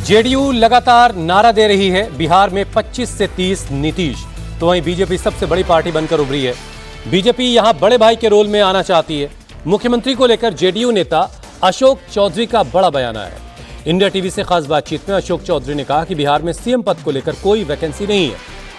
JDU लगातार नारा दे रही है, बिहार में 25 से 30 नीतीश। तो वहीं बीजेपी सबसे बड़ी पार्टी बनकर उभरी है। बीजेपी यहां बड़े भाई के रोल में आना चाहती है। मुख्यमंत्री को लेकर जेडीयू नेता अशोक चौधरी का बड़ा बयान आया है। इंडिया टीवी से खास बातचीत में अशोक चौधरी ने कहा कि बिहार में सीएम पद को लेकर कोई वैकेंसी नहीं है।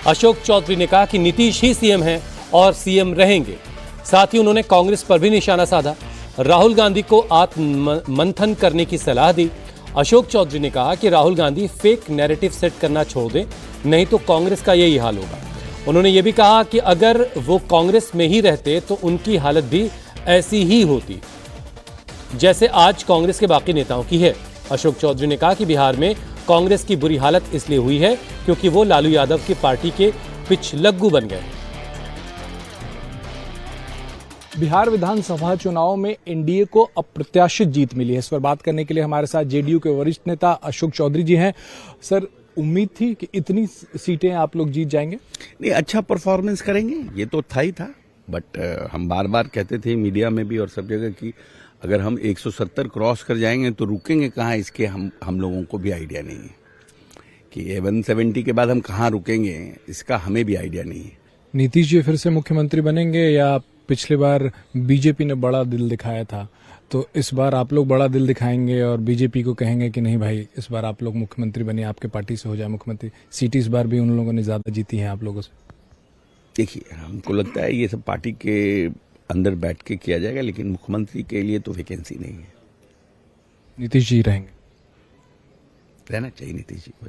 अशोक चौधरी ने कहा कि नीतीश ही सीएम हैं और सीएम रहेंगे। साथ ही उन्होंने कांग्रेस पर भी निशाना साधा, राहुल गांधी को आत्म मंथन करने की सलाह दी। अशोक चौधरी ने कहा कि Rahul Gandhi fake narrative set करना छोड़ दें, नहीं तो कांग्रेस का यही हाल होगा। उन्होंने ये भी कहा कि अगर वो कांग्रेस में ही रहते तो उनकी हालत भी ऐसी ही होती जैसे आज कांग्रेस के बाकी नेताओं की है। अशोक चौधरी ने कहा कि बिहार में कांग्रेस की बुरी हालत इसलिए हुई है क्योंकि वो लालू यादव की पार्टी के पिछलग्गू बन गए। बिहार विधानसभा चुनाव में एनडीए को अप्रत्याशित जीत मिली है। इस पर बात करने के लिए हमारे साथ जेडीयू के वरिष्ठ नेता अशोक चौधरी जी हैं। सर, उम्मीद थी कि इतनी सीटें आप लोग जीत जाएंगे? नहीं, अच्छा परफॉर्मेंस करेंगे, ये तो था ही था। बट हम बार बार कहते थे मीडिया में भी और सब जगह कि अगर हम 170 क्रॉस कर जाएंगे तो रुकेंगे कहाँ, इसके हम लोगों को भी आइडिया नहीं है कि 170 के बाद हम कहाँ रुकेंगे, इसका हमें भी आइडिया नहीं है। नीतीश जी फिर से मुख्यमंत्री बनेंगे या पिछली बार बीजेपी ने बड़ा दिल दिखाया था, तो इस बार आप लोग बड़ा दिल दिखाएंगे और बीजेपी को कहेंगे कि नहीं भाई, इस बार आप लोग मुख्यमंत्री बनिए, आपके पार्टी से हो जाए मुख्यमंत्री? सीट इस बार भी उन लोगों ने ज्यादा जीती है आप लोगों से। देखिए, हमको लगता है ये सब पार्टी के अंदर बैठ के किया जाएगा, लेकिन मुख्यमंत्री के लिए तो वैकेंसी नहीं है। नीतीश जी रहेंगे? रहना चाहिए नीतीश जी को।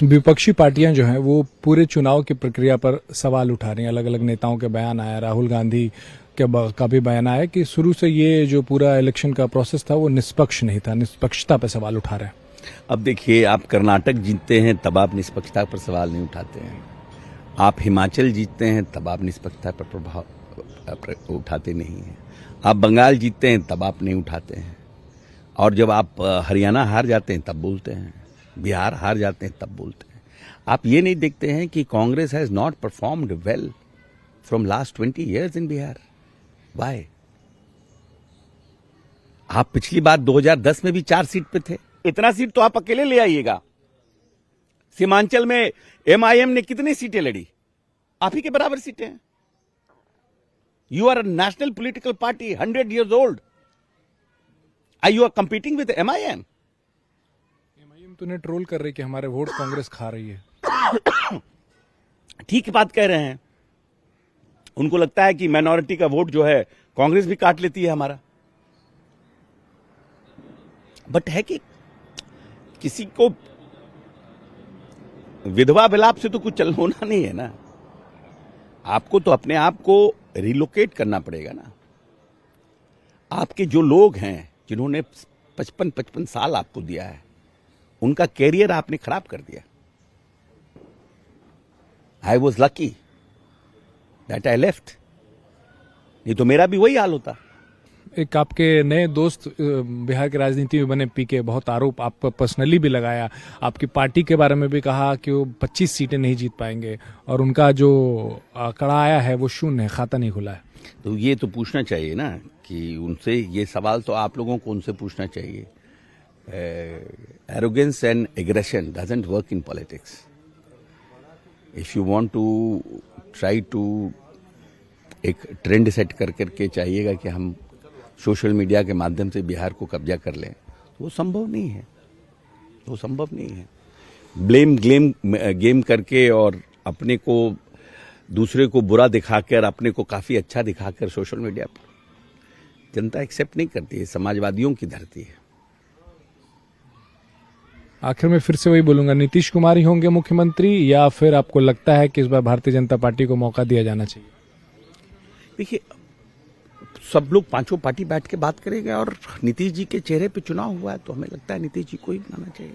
विपक्षी पार्टियां जो हैं वो पूरे चुनाव की प्रक्रिया पर सवाल उठा रही हैं। अलग अलग नेताओं के बयान आया, राहुल गांधी का भी बयान आया कि शुरू से ये जो पूरा इलेक्शन का प्रोसेस था वो निष्पक्ष नहीं था, निष्पक्षता पर सवाल उठा रहे हैं। अब देखिए, आप कर्नाटक जीतते हैं तब आप निष्पक्षता पर सवाल नहीं उठाते हैं। आप हिमाचल जीतते हैं तब आप निष्पक्षता पर प्रभाव उठाते नहीं हैं। आप बंगाल जीतते हैं तब आप नहीं उठाते हैं। और जब आप हरियाणा हार जाते हैं तब बोलते हैं, बिहार हार जाते हैं तब बोलते हैं। आप ये नहीं देखते हैं कि Congress has not performed well from last 20 years in Bihar. Why? आप पिछली बार 2010 में भी 4 सीट पे थे, इतना सीट तो आप अकेले ले आइएगा। सीमांचल में एमआईएम ने कितनी सीटें लड़ी? आप ही के बराबर सीटें हैं। You are a national political party, 100 years old. Are you competing with MIM? MIM तो ने ट्रोल कर रही कि हमारे वोट कांग्रेस खा रही है। ठीक बात कह रहे हैं। उनको लगता है कि माइनॉरिटी का वोट जो है कांग्रेस भी काट लेती है हमारा। बट है कि किसी को विधवा विलाप से तो कुछ चल होना नहीं है ना। आपको तो अपने आप को रिलोकेट करना पड़ेगा ना। आपके जो लोग हैं जिन्होंने 55 साल आपको दिया है, उनका कैरियर आपने खराब कर दिया। I was lucky that I left, नहीं तो मेरा भी वही हाल होता। एक आपके नए दोस्त बिहार की राजनीति में बने पीके, बहुत आरोप आप पर्सनली भी लगाया, आपकी पार्टी के बारे में भी कहा कि वो 25 सीटें नहीं जीत पाएंगे और उनका जो आंकड़ा आया है वो 0 है, खाता नहीं खुला है। तो ये तो पूछना चाहिए ना कि उनसे ये सवाल तो आप लोगों को उनसे पूछना चाहिए। Arrogance and aggression doesn't work in politics. If you want to try to एक ट्रेंड सेट कर करके चाहिएगा कि हम सोशल मीडिया के माध्यम से बिहार को कब्जा कर लें, तो वो संभव नहीं है। वो संभव नहीं है। ब्लेम गेम करके और अपने को दूसरे को बुरा दिखाकर अपने को काफी अच्छा दिखाकर सोशल मीडिया पर जनता एक्सेप्ट नहीं करती है। समाजवादियों की धरती है। आखिर में फिर से वही बोलूंगा, नीतीश कुमार ही होंगे मुख्यमंत्री या फिर आपको लगता है कि इस बार भारतीय जनता पार्टी को मौका दिया जाना चाहिए? देखिए, सब लोग पांचों पार्टी बैठ के बात करेंगे और नीतीश जी के चेहरे पे चुनाव हुआ है तो हमें लगता है नीतीश जी को ही बनाना चाहिए।